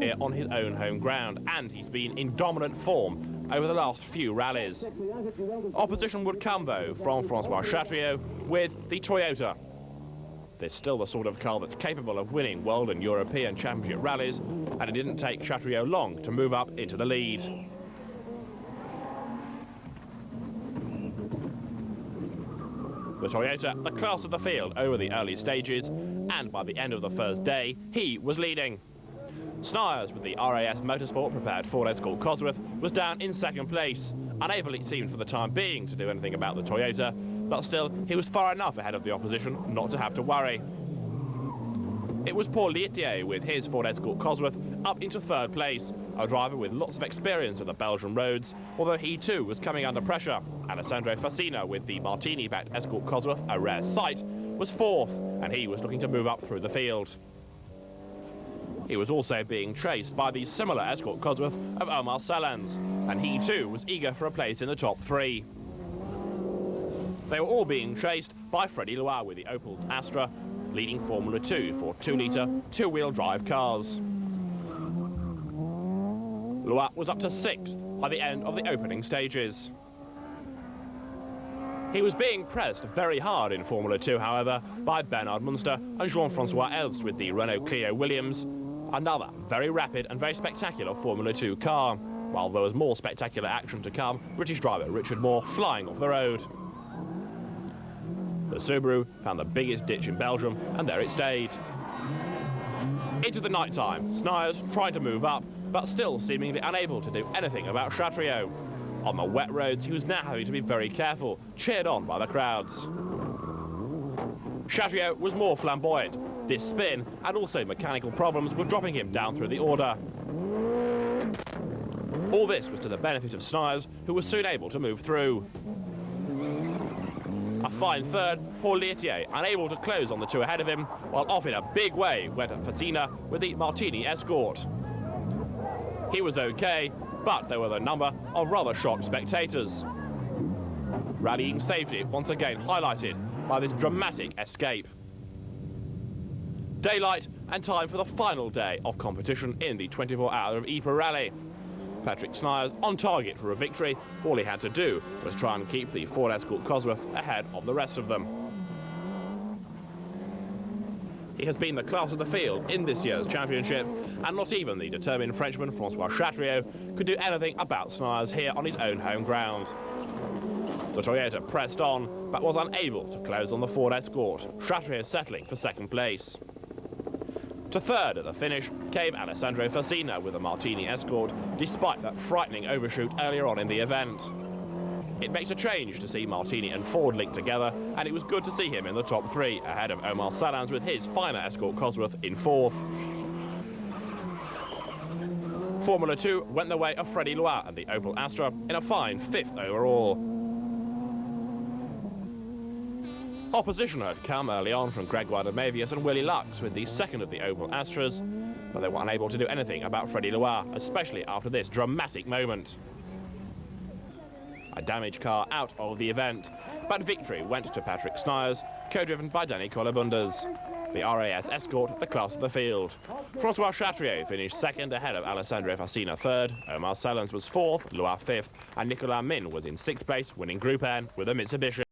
here on his own home ground, and he's been in dominant form over the last few rallies. Opposition would come, though, from François Chatriot with the Toyota. There's still the sort of car that's capable of winning World and European Championship rallies, and it didn't take Chatriot long to move up into the lead. The Toyota, the class of the field over the early stages, and by the end of the first day, he was leading. Snijers with the RAS Motorsport prepared Ford Escort Cosworth was down in second place, unable it seemed for the time being to do anything about the Toyota, but still he was far enough ahead of the opposition not to have to worry. It was Paul Lietier with his Ford Escort Cosworth up into third place, a driver with lots of experience of the Belgian roads, although he too was coming under pressure. Alessandro Fassina with the Martini-backed Escort Cosworth, a rare sight, was fourth, and he was looking to move up through the field. He was also being chased by the similar Escort Cosworth of Omer Saelens, and he too was eager for a place in the top three. They were all being chased by Freddy Loix with the Opel Astra, leading Formula 2 for 2-litre, two-wheel drive cars. Loix was up to sixth by the end of the opening stages. He was being pressed very hard in Formula 2, however, by Bernard Munster and Jean-François Elst with the Renault Clio Williams, another very rapid and very spectacular Formula 2 car. While there was more spectacular action to come, British driver Richard Moore flying off the road. The Subaru found the biggest ditch in Belgium, and there it stayed. Into the night time, Snijers tried to move up, but still seemingly unable to do anything about Chatriot. On the wet roads, he was now having to be very careful, cheered on by the crowds. Chatriot was more flamboyant. This spin and also mechanical problems were dropping him down through the order. All this was to the benefit of Snijers, who was soon able to move through. A fine third, Paul Lietier, unable to close on the two ahead of him, while off in a big way went Fassina with the Martini Escort. He was okay, but there were a number of rather shocked spectators. Rallying safety once again highlighted by this dramatic escape. Daylight and time for the final day of competition in the 24-hour of Ypres rally. Patrick Snijers on target for a victory. All he had to do was try and keep the Ford Escort Cosworth ahead of the rest of them. He has been the class of the field in this year's championship, and not even the determined Frenchman François Chatriot could do anything about Snijers here on his own home ground. The Toyota pressed on, but was unable to close on the Ford Escort, Chatriot settling for second place. To third at the finish came Alessandro Fassina with a Martini Escort, despite that frightening overshoot earlier on in the event. It makes a change to see Martini and Ford linked together, and it was good to see him in the top three, ahead of Omer Saelens with his finer Escort Cosworth in fourth. Formula 2 went the way of Freddy Loix and the Opel Astra in a fine fifth overall. Opposition had come early on from Gregoire de Mavius and Willy Loix with the second of the Opel Astras, but they were unable to do anything about Freddy Loix, especially after this dramatic moment. A damaged car out of the event, but victory went to Patrick Snijers, co-driven by Denis Colebunders. The RAS Escort, the class of the field. François Chatriot finished second ahead of Alessandro Fassina third, Omer Saelens was fourth, Loix fifth, and Nicolas Min was in sixth place, winning Group N with a Mitsubishi.